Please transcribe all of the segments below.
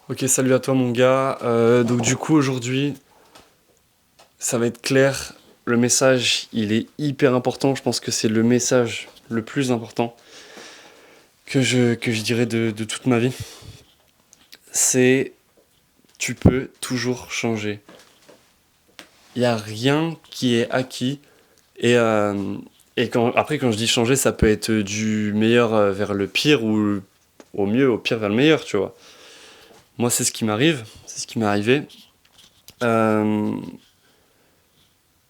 Ok, salut à toi mon gars. Donc du coup aujourd'hui, ça va être clair. Le message, il est hyper important. Je pense que c'est le message le plus important que je dirais de toute ma vie. C'est tu peux toujours changer. Il n'y a rien qui est acquis. Et, euh, après, quand je dis changer, ça peut être du meilleur vers le pire ou au mieux, au pire vers le meilleur, tu vois. Moi, c'est ce qui m'arrive. C'est ce qui m'est arrivé. Euh,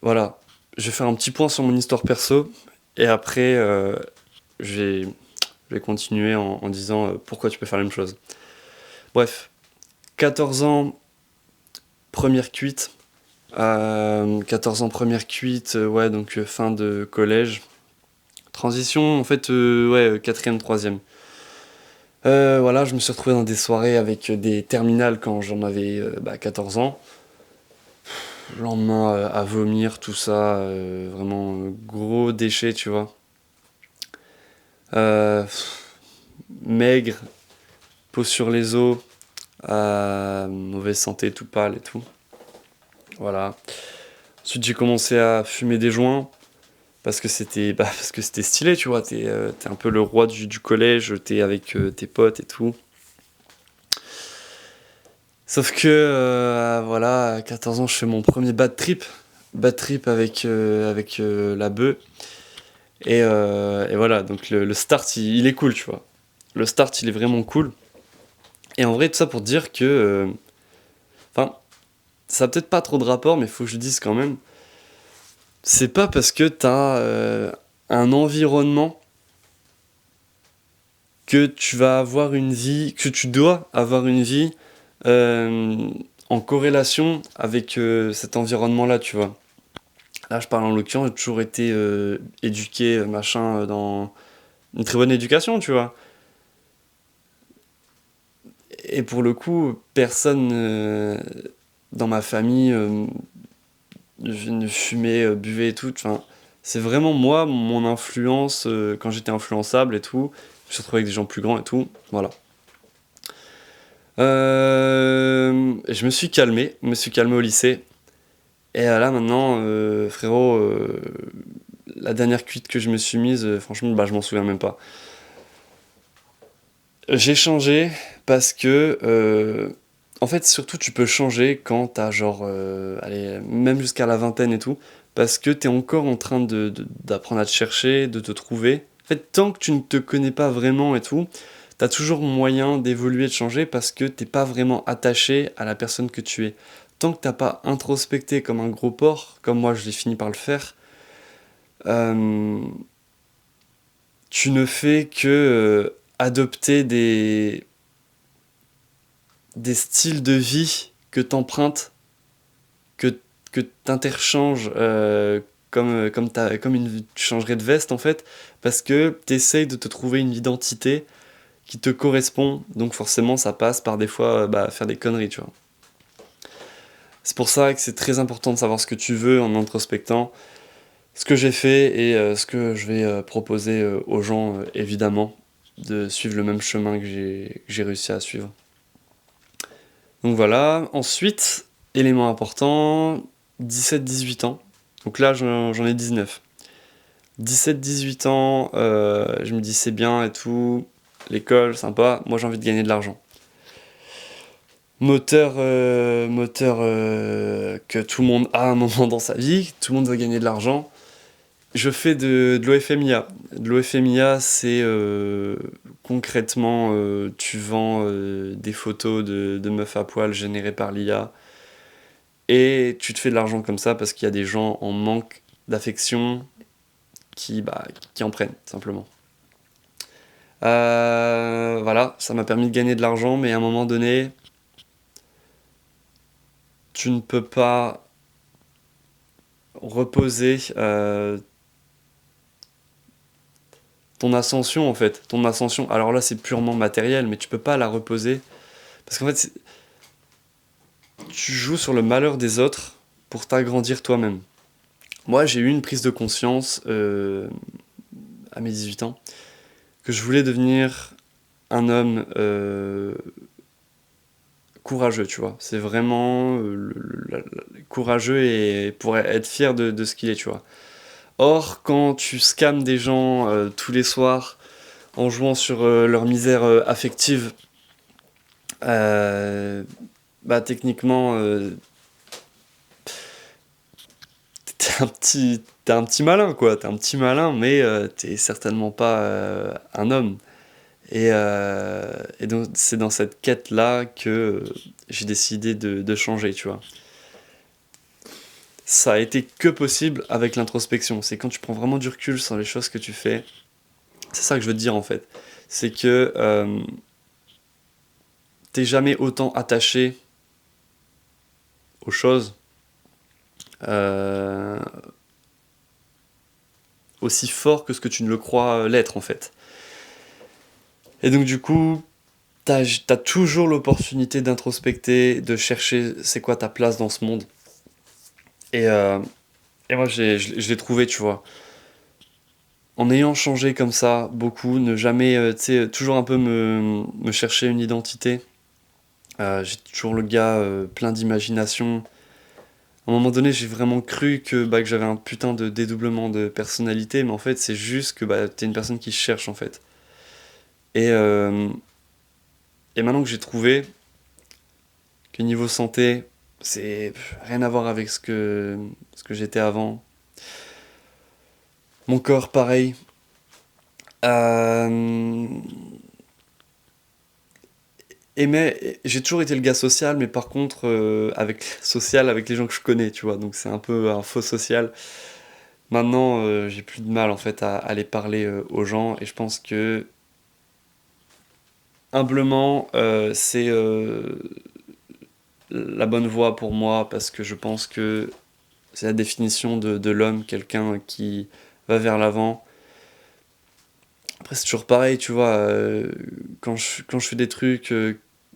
Voilà, je vais faire un petit point sur mon histoire perso et après je, vais, je vais continuer en disant pourquoi tu peux faire la même chose. Bref, 14 ans, première cuite. 14 ans, première cuite, ouais, donc fin de collège. Transition, en fait, ouais, quatrième, troisième. Voilà, je me suis retrouvé dans des soirées avec des terminales quand j'en avais 14 ans. Le lendemain à vomir, tout ça, vraiment gros déchet, tu vois. Euh, Maigre, peau sur les os, mauvaise santé, tout pâle et tout. Voilà. Ensuite, j'ai commencé à fumer des joints parce que c'était stylé, tu vois. T'es un peu le roi du collège, t'es avec tes potes et tout. Sauf que, voilà, à 14 ans, je fais mon premier bad trip. Bad trip avec la bœuf. Et voilà, donc le start, il est cool, tu vois. Le start, il est vraiment cool. Et en vrai, tout ça pour dire que. Enfin, ça a peut-être pas trop de rapport, mais il faut que je le dise quand même. C'est pas parce que t'as un environnement que tu vas avoir une vie, que tu dois avoir une vie euh, en corrélation avec cet environnement-là, tu vois. Là, je parle en l'occurrence, j'ai toujours été éduqué, machin, dans une très bonne éducation, tu vois. Et pour le coup, personne dans ma famille ne fumait, buvait et tout. Enfin, c'est vraiment moi, mon influence, quand j'étais influençable et tout. Je me suis retrouvé avec des gens plus grands et tout. Voilà. Je me suis calmé au lycée. Et là maintenant, frérot, la dernière cuite que je me suis mise, franchement, bah, je m'en souviens même pas. J'ai changé parce que, en fait, surtout, tu peux changer quand t'as genre, allez, même jusqu'à la vingtaine et tout, parce que t'es encore en train d'apprendre à te chercher, de te trouver. En fait, tant que tu ne te connais pas vraiment et tout, t'as toujours moyen d'évoluer, de changer, parce que t'es pas vraiment attaché à la personne que tu es. Tant que t'as pas introspecté comme un gros porc, comme moi je l'ai fini par le faire, euh, tu ne fais que adopter des styles de vie que t'empruntes, que, que t'interchanges comme tu changerais de veste en fait, parce que t'essayes de te trouver une identité qui te correspond, donc forcément ça passe par des fois faire des conneries, tu vois. C'est pour ça que c'est très important de savoir ce que tu veux en introspectant, ce que j'ai fait et ce que je vais proposer aux gens, évidemment, de suivre le même chemin que j'ai réussi à suivre. Donc voilà, ensuite, élément important, 17-18 ans. Donc là, j'en ai 19. 17-18 ans, je me dis c'est bien et tout, l'école, sympa, moi j'ai envie de gagner de l'argent. Moteur que tout le monde a à un moment dans sa vie, tout le monde veut gagner de l'argent. Je fais de l'OFMIA. De l'OFMIA, c'est concrètement, tu vends des photos de meufs à poil générées par l'IA et tu te fais de l'argent comme ça parce qu'il y a des gens en manque d'affection qui en prennent, simplement. Voilà, ça m'a permis de gagner de l'argent, mais à un moment donné, tu ne peux pas reposer ton ascension, en fait. Ton ascension, alors là, c'est purement matériel, mais tu peux pas la reposer. Parce qu'en fait, tu joues sur le malheur des autres pour t'agrandir toi-même. Moi, j'ai eu une prise de conscience à mes 18 ans que je voulais devenir un homme courageux, tu vois. C'est vraiment courageux et pour être fier de ce qu'il est, tu vois. Or, quand tu scams des gens tous les soirs en jouant sur leur misère affective, euh, bah techniquement, t'es un petit malin, quoi. T'es un petit malin, mais t'es certainement pas un homme. Et donc, c'est dans cette quête-là que j'ai décidé de changer, tu vois. Ça a été que possible avec l'introspection. C'est quand tu prends vraiment du recul sur les choses que tu fais. C'est ça que je veux te dire, en fait. C'est que t'es jamais autant attaché aux choses, euh, aussi fort que ce que tu ne le crois l'être, en fait. Et donc, du coup, t'as toujours l'opportunité d'introspecter, de chercher c'est quoi ta place dans ce monde. Et, euh, et moi, je l'ai trouvé, tu vois. En ayant changé comme ça, beaucoup, ne jamais, tu sais, toujours un peu me chercher une identité. J'ai toujours le gars plein d'imagination. À un moment donné, j'ai vraiment cru que j'avais un putain de dédoublement de personnalité, mais en fait, c'est juste que t'es une personne qui cherche, en fait. Et, euh, et maintenant que j'ai trouvé que niveau santé, c'est rien à voir avec ce que j'étais avant. Mon corps, pareil. Euh, j'ai toujours été le gars social, mais par contre, social avec les gens que je connais, tu vois. Donc c'est un peu un faux social. Maintenant, j'ai plus de mal en fait à aller parler aux gens, et je pense que humblement, c'est la bonne voie pour moi parce que je pense que c'est la définition de l'homme, quelqu'un qui va vers l'avant. Après, c'est toujours pareil, tu vois. Quand je fais des trucs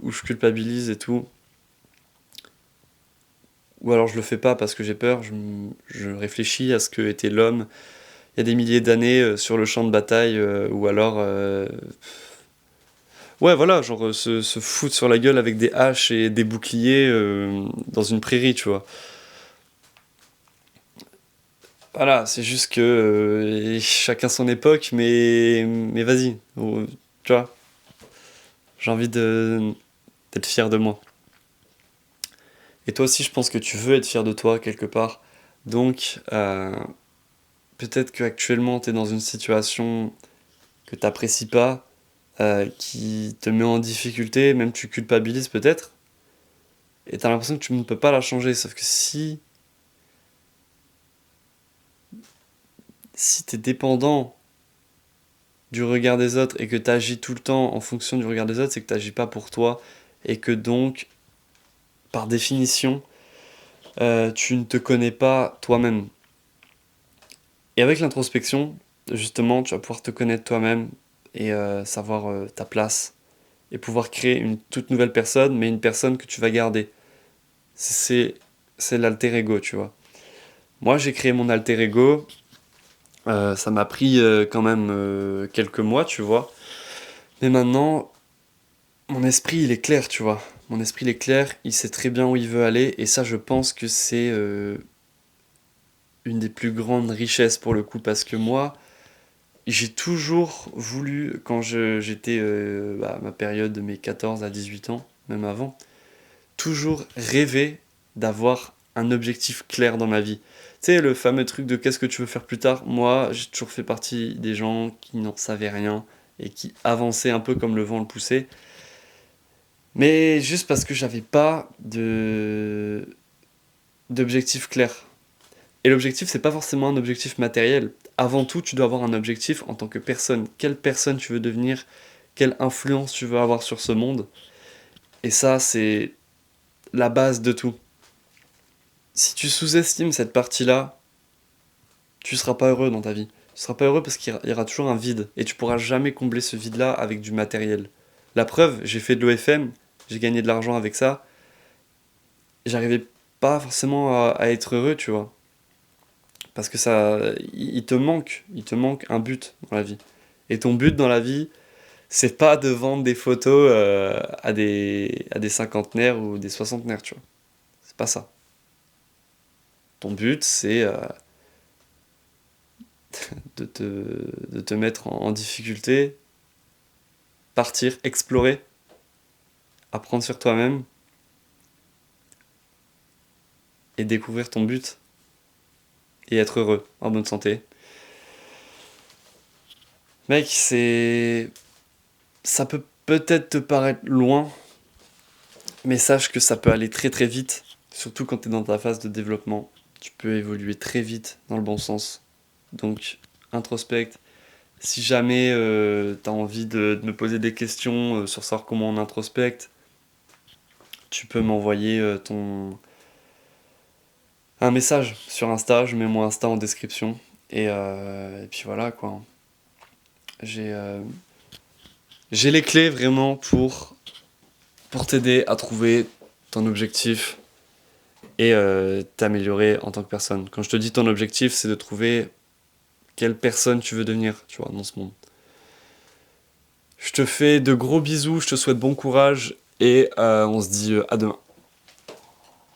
où je culpabilise et tout, ou alors je le fais pas parce que j'ai peur, je réfléchis à ce que était l'homme il y a des milliers d'années sur le champ de bataille, ou alors. Ouais, voilà, genre se foutre sur la gueule avec des haches et des boucliers dans une prairie, tu vois. Voilà, c'est juste que chacun son époque, mais vas-y, tu vois, j'ai envie d'être fier de moi. Et toi aussi, je pense que tu veux être fier de toi quelque part. Donc, peut-être qu'actuellement, tu es dans une situation que t'apprécies pas, qui te met en difficulté, même tu culpabilises peut-être, et t'as l'impression que tu ne peux pas la changer. Sauf que si t'es dépendant du regard des autres et que t'agis tout le temps en fonction du regard des autres, c'est que t'agis pas pour toi, et que donc, par définition, tu ne te connais pas toi-même. Et avec l'introspection, justement, tu vas pouvoir te connaître toi-même et savoir ta place et pouvoir créer une toute nouvelle personne, mais une personne que tu vas garder. C'est c'est l'alter ego, tu vois. Moi, j'ai créé mon alter ego. Ça m'a pris quand même quelques mois, tu vois. Mais maintenant, mon esprit, il est clair, tu vois. Mon esprit, il est clair, il sait très bien où il veut aller. Et ça, je pense que c'est une des plus grandes richesses pour le coup. Parce que moi, j'ai toujours voulu, quand j'étais à ma période de mes 14 à 18 ans, même avant, toujours rêvé d'avoir un objectif clair dans ma vie. Tu sais, le fameux truc de qu'est-ce que tu veux faire plus tard. Moi, j'ai toujours fait partie des gens qui n'en savaient rien et qui avançaient un peu comme le vent le poussait. Mais juste parce que j'avais pas d'objectif clair. Et l'objectif, c'est pas forcément un objectif matériel. Avant tout, tu dois avoir un objectif en tant que personne. Quelle personne tu veux devenir? Quelle influence tu veux avoir sur ce monde? Et ça, c'est la base de tout. Si tu sous-estimes cette partie-là, tu seras pas heureux dans ta vie. Tu seras pas heureux parce qu'il y aura toujours un vide. Et tu pourras jamais combler ce vide-là avec du matériel. La preuve, j'ai fait de l'OFM, j'ai gagné de l'argent avec ça. J'arrivais pas forcément à être heureux, tu vois. Parce que il te manque un but dans la vie. Et ton but dans la vie, c'est pas de vendre des photos à des cinquantenaires ou des soixantenaires, tu vois. C'est pas ça. Ton but, c'est de te mettre en difficulté, partir, explorer, apprendre sur toi-même et découvrir ton but et être heureux, en bonne santé. Mec, ça peut peut-être te paraître loin, mais sache que ça peut aller très très vite, surtout quand tu es dans ta phase de développement. Tu peux évoluer très vite dans le bon sens. Donc, introspecte. Si jamais tu as envie de me poser des questions sur savoir comment on introspecte, tu peux m'envoyer un message sur Insta. Je mets mon Insta en description. Et puis voilà quoi. J'ai euh, j'ai les clés vraiment pour t'aider à trouver ton objectif et t'améliorer en tant que personne. Quand je te dis ton objectif, c'est de trouver quelle personne tu veux devenir, tu vois, dans ce monde. Je te fais de gros bisous, je te souhaite bon courage et on se dit à demain.